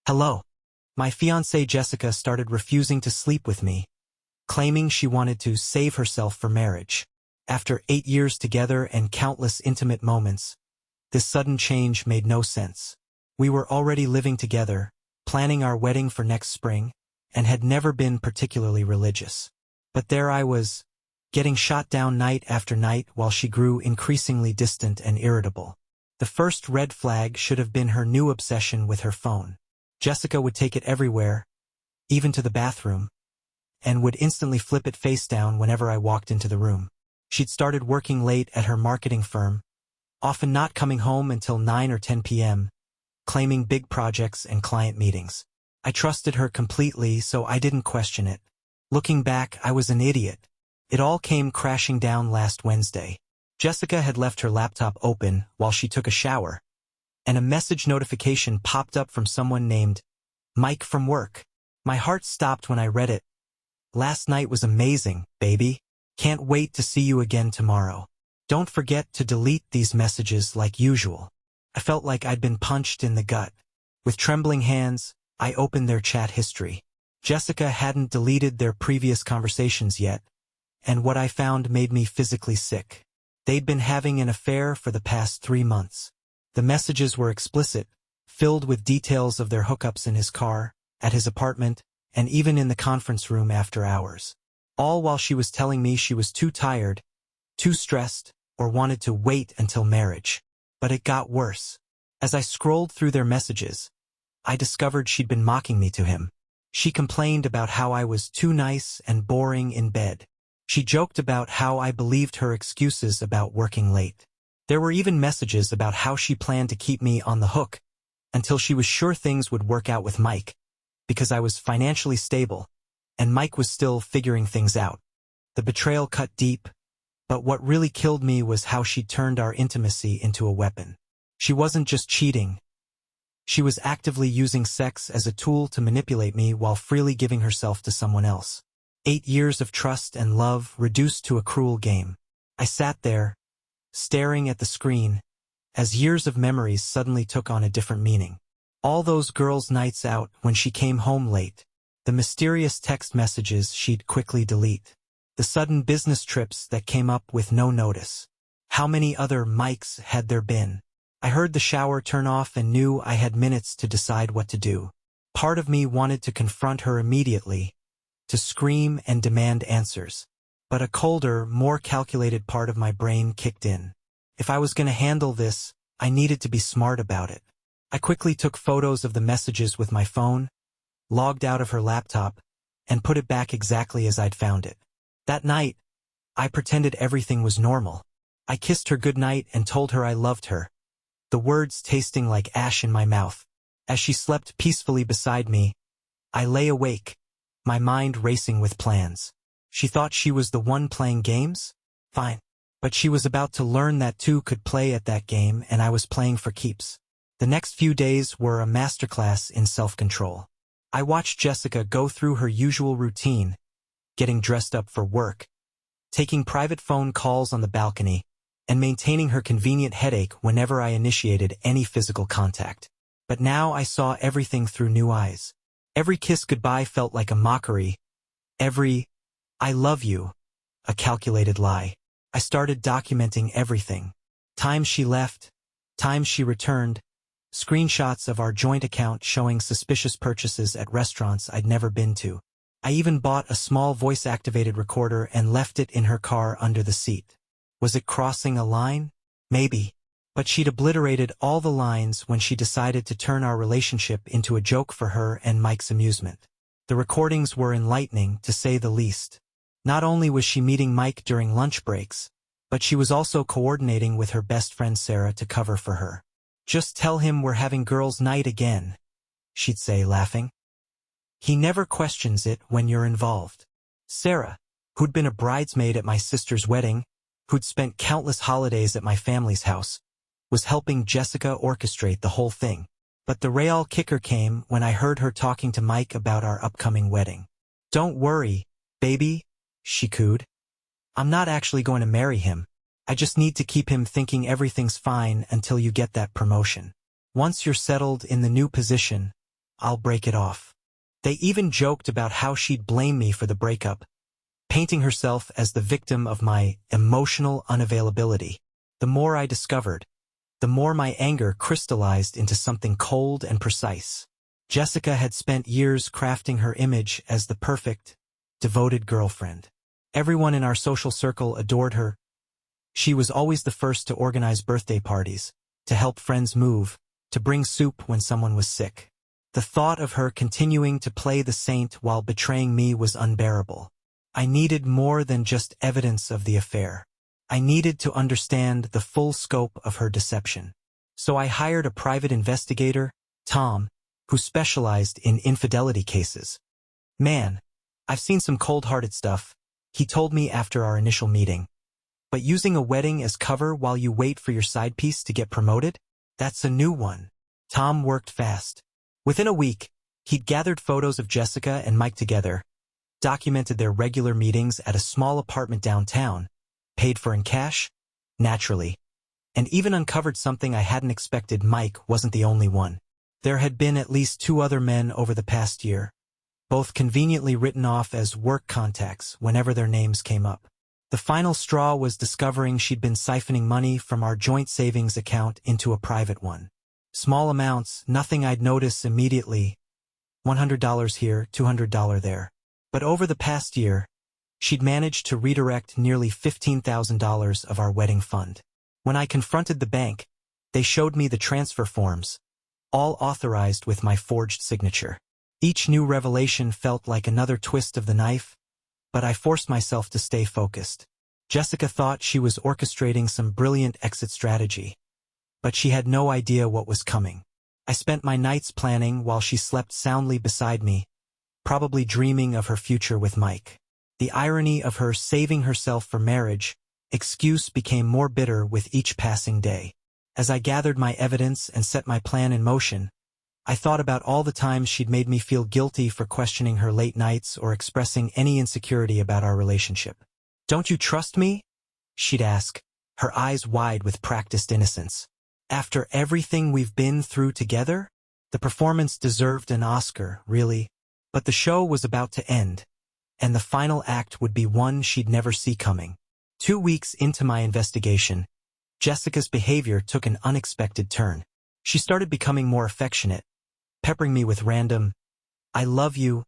Hello. My fiancée Jessica started refusing to sleep with me, claiming she wanted to save herself for marriage. After 8 years together and countless intimate moments, this sudden change made no sense. We were already living together, planning our wedding for next spring, and had never been particularly religious. But there I was, getting shot down night after night while she grew increasingly distant and irritable. The first red flag should have been her new obsession with her phone. Jessica would take it everywhere, even to the bathroom, and would instantly flip it face down whenever I walked into the room. She'd started working late at her marketing firm, often not coming home until 9 or 10 p.m., claiming big projects and client meetings. I trusted her completely, so I didn't question it. Looking back, I was an idiot. It all came crashing down last Wednesday. Jessica had left her laptop open while she took a shower, and a message notification popped up from someone named Mike from work. My heart stopped when I read it. "Last night was amazing, baby. Can't wait to see you again tomorrow. Don't forget to delete these messages like usual." I felt like I'd been punched in the gut. With trembling hands, I opened their chat history. Jessica hadn't deleted their previous conversations yet, and what I found made me physically sick. They'd been having an affair for the past 3 months. The messages were explicit, filled with details of their hookups in his car, at his apartment, and even in the conference room after hours. All while she was telling me she was too tired, too stressed, or wanted to wait until marriage. But it got worse. As I scrolled through their messages, I discovered she'd been mocking me to him. She complained about how I was too nice and boring in bed. She joked about how I believed her excuses about working late. There were even messages about how she planned to keep me on the hook until she was sure things would work out with Mike, because I was financially stable, and Mike was still figuring things out. The betrayal cut deep, but what really killed me was how she turned our intimacy into a weapon. She wasn't just cheating. She was actively using sex as a tool to manipulate me while freely giving herself to someone else. 8 years of trust and love reduced to a cruel game. I sat there, staring at the screen, as years of memories suddenly took on a different meaning. All those girls' nights out when she came home late, the mysterious text messages she'd quickly delete, the sudden business trips that came up with no notice. How many other Mikes had there been? I heard the shower turn off and knew I had minutes to decide what to do. Part of me wanted to confront her immediately, to scream and demand answers. But a colder, more calculated part of my brain kicked in. If I was going to handle this, I needed to be smart about it. I quickly took photos of the messages with my phone, logged out of her laptop, and put it back exactly as I'd found it. That night, I pretended everything was normal. I kissed her goodnight and told her I loved her, the words tasting like ash in my mouth. As she slept peacefully beside me, I lay awake, my mind racing with plans. She thought she was the one playing games? Fine. But she was about to learn that two could play at that game, and I was playing for keeps. The next few days were a masterclass in self-control. I watched Jessica go through her usual routine, getting dressed up for work, taking private phone calls on the balcony, and maintaining her convenient headache whenever I initiated any physical contact. But now I saw everything through new eyes. Every kiss goodbye felt like a mockery. Every "I love you," a calculated lie. I started documenting everything. Times she left, times she returned, screenshots of our joint account showing suspicious purchases at restaurants I'd never been to. I even bought a small voice-activated recorder and left it in her car under the seat. Was it crossing a line? Maybe. But she'd obliterated all the lines when she decided to turn our relationship into a joke for her and Mike's amusement. The recordings were enlightening, to say the least. Not only was she meeting Mike during lunch breaks, but she was also coordinating with her best friend Sarah to cover for her. "Just tell him we're having girls' night again," she'd say, laughing. "He never questions it when you're involved." Sarah, who'd been a bridesmaid at my sister's wedding, who'd spent countless holidays at my family's house, was helping Jessica orchestrate the whole thing. But the real kicker came when I heard her talking to Mike about our upcoming wedding. "Don't worry, baby," she cooed. "I'm not actually going to marry him. I just need to keep him thinking everything's fine until you get that promotion. Once you're settled in the new position, I'll break it off. They even joked about how she'd blame me for the breakup, painting herself as the victim of my emotional unavailability. The more I discovered, the more my anger crystallized into something cold and precise. Jessica had spent years crafting her image as the perfect, devoted girlfriend. Everyone in our social circle adored her. She was always the first to organize birthday parties, to help friends move, to bring soup when someone was sick. The thought of her continuing to play the saint while betraying me was unbearable. I needed more than just evidence of the affair. I needed to understand the full scope of her deception. So I hired a private investigator, Tom, who specialized in infidelity cases. Man, I've seen some cold-hearted stuff, he told me after our initial meeting. But using a wedding as cover while you wait for your side piece to get promoted? That's a new one. Tom worked fast. Within a week, he'd gathered photos of Jessica and Mike together, documented their regular meetings at a small apartment downtown, paid for in cash, naturally, and even uncovered something I hadn't expected. Mike wasn't the only one. There had been at least 2 other men over the past year, both conveniently written off as work contacts whenever their names came up. The final straw was discovering she'd been siphoning money from our joint savings account into a private one. Small amounts, nothing I'd notice immediately, $100 here, $200 there. But over the past year, she'd managed to redirect nearly $15,000 of our wedding fund. When I confronted the bank, they showed me the transfer forms, all authorized with my forged signature. Each new revelation felt like another twist of the knife, but I forced myself to stay focused. Jessica thought she was orchestrating some brilliant exit strategy, but she had no idea what was coming. I spent my nights planning while she slept soundly beside me, probably dreaming of her future with Mike. The irony of her saving herself for marriage excuse became more bitter with each passing day. As I gathered my evidence and set my plan in motion, I thought about all the times she'd made me feel guilty for questioning her late nights or expressing any insecurity about our relationship. "Don't you trust me?" she'd ask, her eyes wide with practiced innocence. After everything we've been through together? The performance deserved an Oscar, really. But the show was about to end, and the final act would be one she'd never see coming. 2 weeks into my investigation, Jessica's behavior took an unexpected turn. She started becoming more affectionate, peppering me with random, "I love you"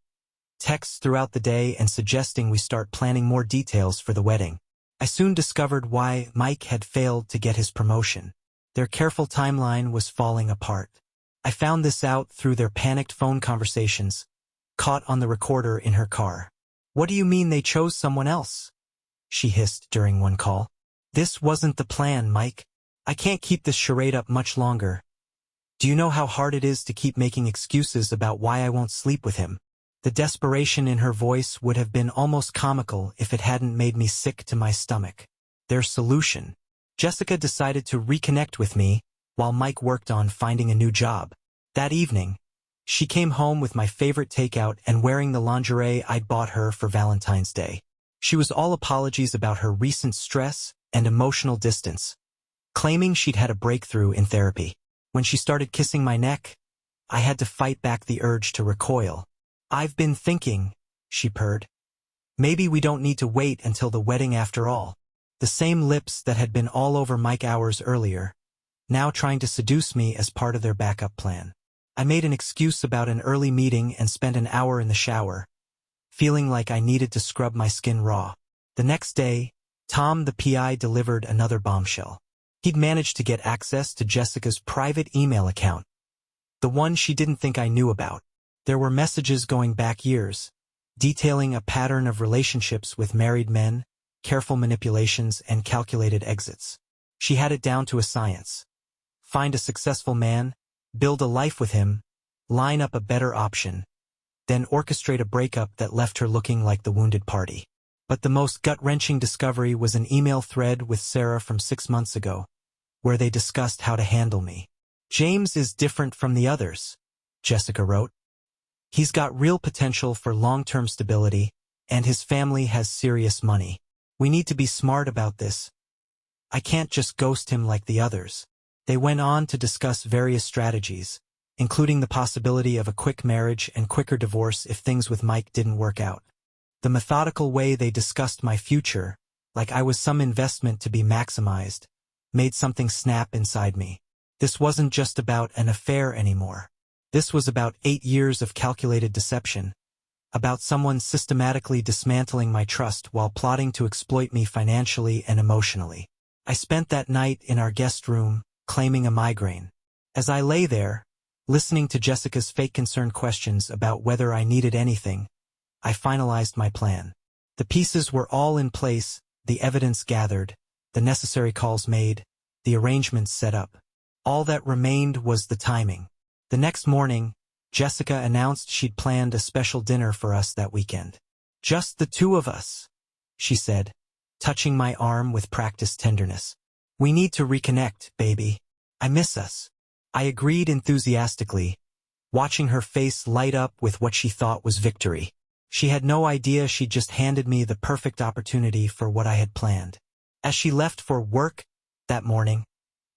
texts throughout the day and suggesting we start planning more details for the wedding. I soon discovered why Mike had failed to get his promotion. Their careful timeline was falling apart. I found this out through their panicked phone conversations, caught on the recorder in her car. "What do you mean they chose someone else?" she hissed during one call. "This wasn't the plan, Mike. I can't keep this charade up much longer. Do you know how hard it is to keep making excuses about why I won't sleep with him?" The desperation in her voice would have been almost comical if it hadn't made me sick to my stomach. Their solution. Jessica decided to reconnect with me while Mike worked on finding a new job. That evening, she came home with my favorite takeout and wearing the lingerie I'd bought her for Valentine's Day. She was all apologies about her recent stress and emotional distance, claiming she'd had a breakthrough in therapy. When she started kissing my neck, I had to fight back the urge to recoil. "I've been thinking," she purred. "Maybe we don't need to wait until the wedding after all." The same lips that had been all over Mike hours earlier, now trying to seduce me as part of their backup plan. I made an excuse about an early meeting and spent an hour in the shower, feeling like I needed to scrub my skin raw. The next day, Tom the PI delivered another bombshell. He'd managed to get access to Jessica's private email account, the one she didn't think I knew about. There were messages going back years, detailing a pattern of relationships with married men, careful manipulations, and calculated exits. She had it down to a science. Find a successful man, build a life with him, line up a better option, then orchestrate a breakup that left her looking like the wounded party. But the most gut-wrenching discovery was an email thread with Sarah from 6 months ago, where they discussed how to handle me. "James is different from the others," Jessica wrote. "He's got real potential for long-term stability, and his family has serious money. We need to be smart about this. I can't just ghost him like the others." They went on to discuss various strategies, including the possibility of a quick marriage and quicker divorce if things with Mike didn't work out. The methodical way they discussed my future, like I was some investment to be maximized, made something snap inside me. This wasn't just about an affair anymore. This was about 8 years of calculated deception, about someone systematically dismantling my trust while plotting to exploit me financially and emotionally. I spent that night in our guest room, claiming a migraine. As I lay there, listening to Jessica's fake concerned questions about whether I needed anything, I finalized my plan. The pieces were all in place, the evidence gathered, the necessary calls made, the arrangements set up. All that remained was the timing. The next morning, Jessica announced she'd planned a special dinner for us that weekend. "Just the two of us," she said, touching my arm with practiced tenderness. "We need to reconnect, baby. I miss us." I agreed enthusiastically, watching her face light up with what she thought was victory. She had no idea she'd just handed me the perfect opportunity for what I had planned. As she left for work that morning,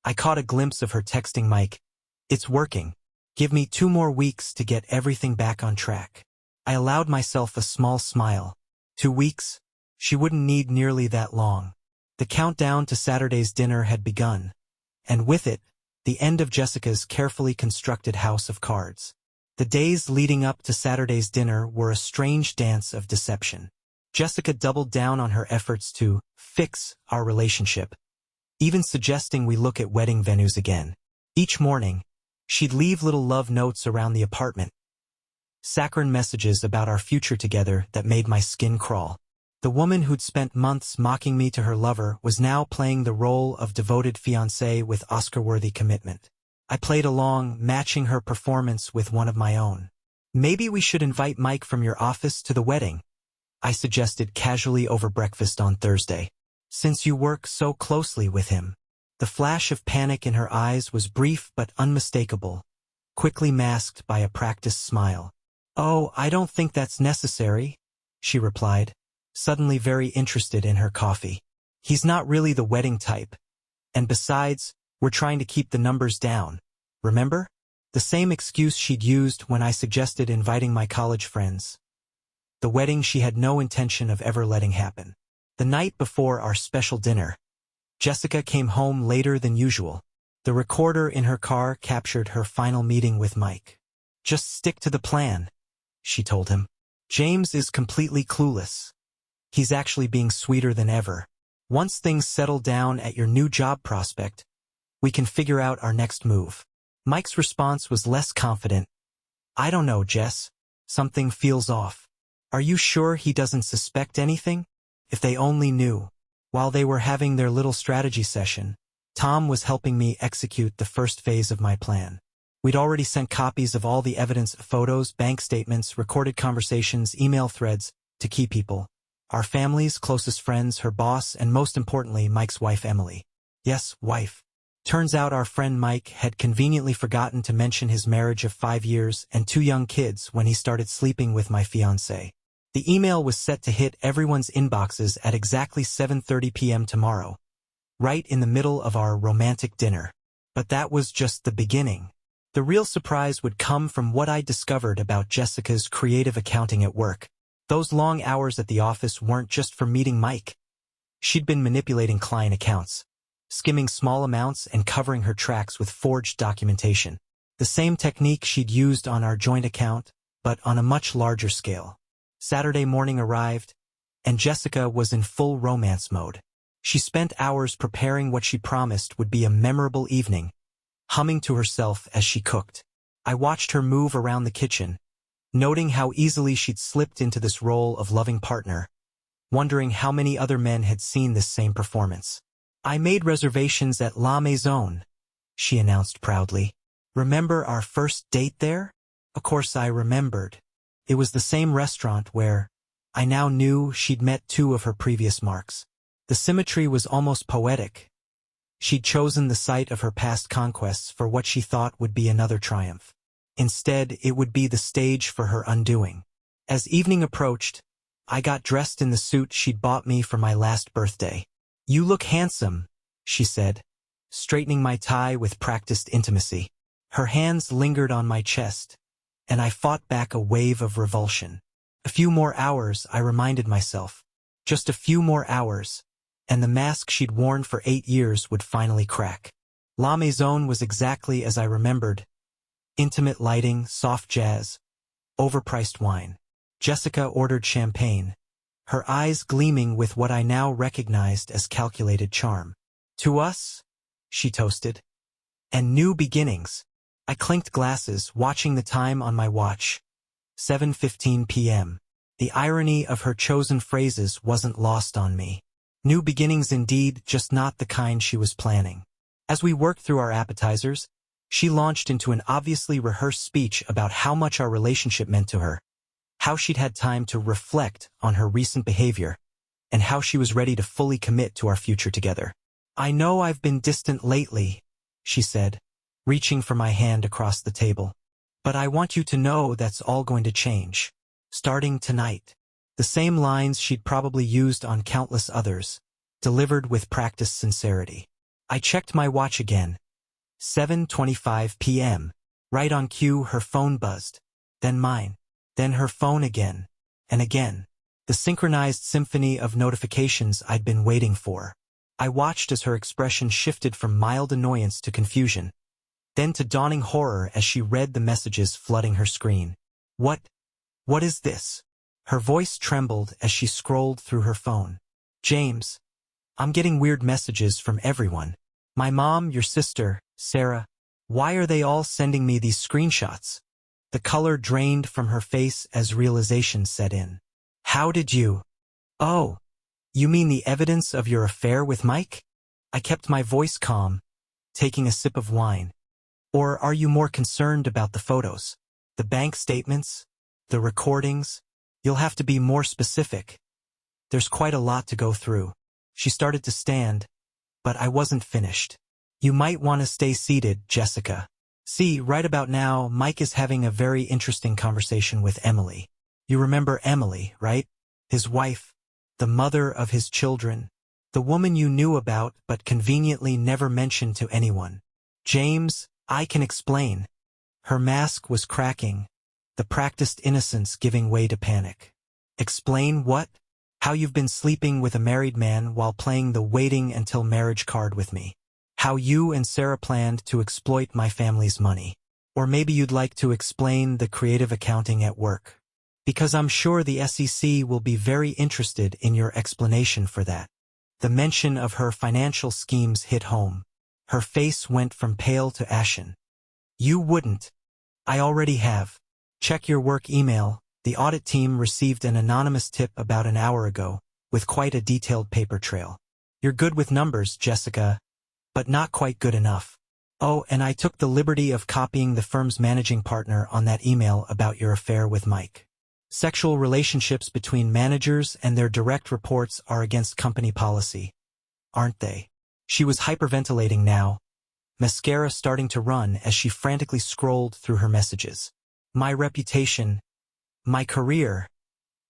I caught a glimpse of her texting Mike, "It's working. Give me 2 more weeks to get everything back on track." I allowed myself a small smile. 2 weeks? She wouldn't need nearly that long. The countdown to Saturday's dinner had begun, and with it, the end of Jessica's carefully constructed house of cards. The days leading up to Saturday's dinner were a strange dance of deception. Jessica doubled down on her efforts to fix our relationship, even suggesting we look at wedding venues again. Each morning, she'd leave little love notes around the apartment, saccharine messages about our future together that made my skin crawl. The woman who'd spent months mocking me to her lover was now playing the role of devoted fiancée with Oscar-worthy commitment. I played along, matching her performance with one of my own. "Maybe we should invite Mike from your office to the wedding," I suggested casually over breakfast on Thursday. "Since you work so closely with him." The flash of panic in her eyes was brief but unmistakable, quickly masked by a practiced smile. "Oh, I don't think that's necessary," she replied, suddenly very interested in her coffee. "He's not really the wedding type. And besides, we're trying to keep the numbers down. Remember?" The same excuse she'd used when I suggested inviting my college friends. The wedding she had no intention of ever letting happen. The night before our special dinner, Jessica came home later than usual. The recorder in her car captured her final meeting with Mike. "Just stick to the plan," she told him. "James is completely clueless. He's actually being sweeter than ever. Once things settle down at your new job prospect, we can figure out our next move." Mike's response was less confident. "I don't know, Jess. Something feels off." "Are you sure he doesn't suspect anything?" If they only knew. While they were having their little strategy session, Tom was helping me execute the first phase of my plan. We'd already sent copies of all the evidence, photos, bank statements, recorded conversations, email threads, to key people. Our family's closest friends, her boss, and most importantly, Mike's wife, Emily. Yes, wife. Turns out our friend Mike had conveniently forgotten to mention his marriage of 5 years and 2 young kids when he started sleeping with my fiancée. The email was set to hit everyone's inboxes at exactly 7:30 p.m. tomorrow, right in the middle of our romantic dinner. But that was just the beginning. The real surprise would come from what I discovered about Jessica's creative accounting at work. Those long hours at the office weren't just for meeting Mike. She'd been manipulating client accounts, skimming small amounts and covering her tracks with forged documentation. The same technique she'd used on our joint account, but on a much larger scale. Saturday morning arrived, and Jessica was in full romance mode. She spent hours preparing what she promised would be a memorable evening, humming to herself as she cooked. I watched her move around the kitchen, noting how easily she'd slipped into this role of loving partner, wondering how many other men had seen this same performance. "I made reservations at La Maison," she announced proudly. "Remember our first date there?" Of course I remembered. It was the same restaurant where, I now knew, she'd met 2 of her previous marks. The symmetry was almost poetic. She'd chosen the site of her past conquests for what she thought would be another triumph. Instead, it would be the stage for her undoing. As evening approached, I got dressed in the suit she'd bought me for my last birthday. "You look handsome," she said, straightening my tie with practiced intimacy. Her hands lingered on my chest, and I fought back a wave of revulsion. A few more hours, I reminded myself. Just a few more hours, and the mask she'd worn for 8 years would finally crack. La Maison was exactly as I remembered. Intimate lighting, soft jazz, overpriced wine. Jessica ordered champagne, her eyes gleaming with what I now recognized as calculated charm. To us, she toasted. And new beginnings. I clinked glasses, watching the time on my watch. 7:15 p.m. The irony of her chosen phrases wasn't lost on me. New beginnings indeed, just not the kind she was planning. As we worked through our appetizers, she launched into an obviously rehearsed speech about how much our relationship meant to her, how she'd had time to reflect on her recent behavior, and how she was ready to fully commit to our future together. "I know I've been distant lately," she said, reaching for my hand across the table. "But I want you to know that's all going to change. Starting tonight." The same lines she'd probably used on countless others, delivered with practiced sincerity. I checked my watch again. 7:25 p.m. Right on cue, her phone buzzed. Then mine. Then her phone again. And again. The synchronized symphony of notifications I'd been waiting for. I watched as her expression shifted from mild annoyance to confusion, then to dawning horror as she read the messages flooding her screen. What is this?" Her voice trembled as she scrolled through her phone. "James, I'm getting weird messages from everyone. My mom, your sister, Sarah. Why are they all sending me these screenshots?" The color drained from her face as realization set in. "How did you? Oh, you mean the evidence of your affair with Mike?" I kept my voice calm, taking a sip of wine. "Or are you more concerned about the photos? The bank statements? The recordings? You'll have to be more specific. There's quite a lot to go through." She started to stand, but I wasn't finished. "You might want to stay seated, Jessica. See, right about now, Mike is having a very interesting conversation with Emily. You remember Emily, right? His wife, the mother of his children, the woman you knew about but conveniently never mentioned to anyone. James, I can explain." Her mask was cracking, the practiced innocence giving way to panic. "Explain what?" "How you've been sleeping with a married man while playing the waiting until marriage card with me. How you and Sarah planned to exploit my family's money. Or maybe you'd like to explain the creative accounting at work. Because I'm sure the SEC will be very interested in your explanation for that." The mention of her financial schemes hit home. Her face went from pale to ashen. "You wouldn't. I already have. Check your work email. The audit team received an anonymous tip about an hour ago, with quite a detailed paper trail. You're good with numbers, Jessica, but not quite good enough. Oh, and I took the liberty of copying the firm's managing partner on that email about your affair with Mike. Sexual relationships between managers and their direct reports are against company policy, aren't they?" She was hyperventilating now, mascara starting to run as she frantically scrolled through her messages. "My reputation, my career.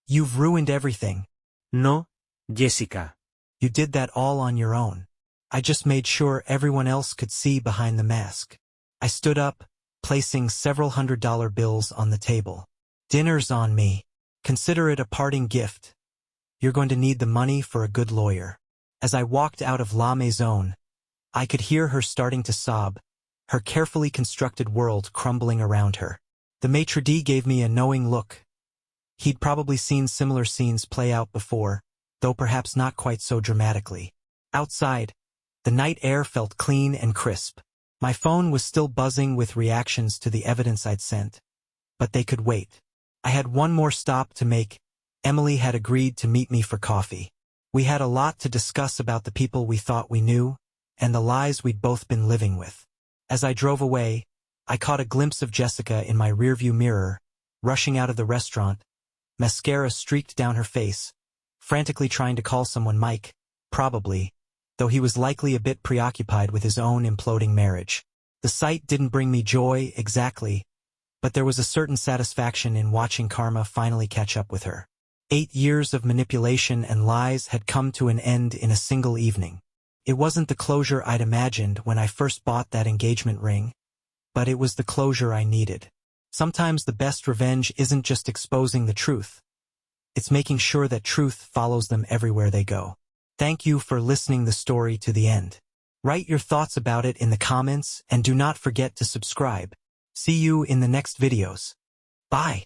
You've ruined everything." No, Jessica. "You did that all on your own. I just made sure everyone else could see behind the mask." I stood up, placing several $100 bills on the table. "Dinner's on me. Consider it a parting gift. You're going to need the money for a good lawyer." As I walked out of La Maison, I could hear her starting to sob, her carefully constructed world crumbling around her. The maitre d' gave me a knowing look. He'd probably seen similar scenes play out before, though perhaps not quite so dramatically. Outside, the night air felt clean and crisp. My phone was still buzzing with reactions to the evidence I'd sent, but they could wait. I had one more stop to make. Emily had agreed to meet me for coffee. We had a lot to discuss about the people we thought we knew, and the lies we'd both been living with. As I drove away, I caught a glimpse of Jessica in my rearview mirror, rushing out of the restaurant, mascara streaked down her face, frantically trying to call someone Mike, probably, though he was likely a bit preoccupied with his own imploding marriage. The sight didn't bring me joy exactly, but there was a certain satisfaction in watching karma finally catch up with her. 8 years of manipulation and lies had come to an end in a single evening. It wasn't the closure I'd imagined when I first bought that engagement ring, but it was the closure I needed. Sometimes the best revenge isn't just exposing the truth. It's making sure that truth follows them everywhere they go. Thank you for listening the story to the end. Write your thoughts about it in the comments and do not forget to subscribe. See you in the next videos. Bye.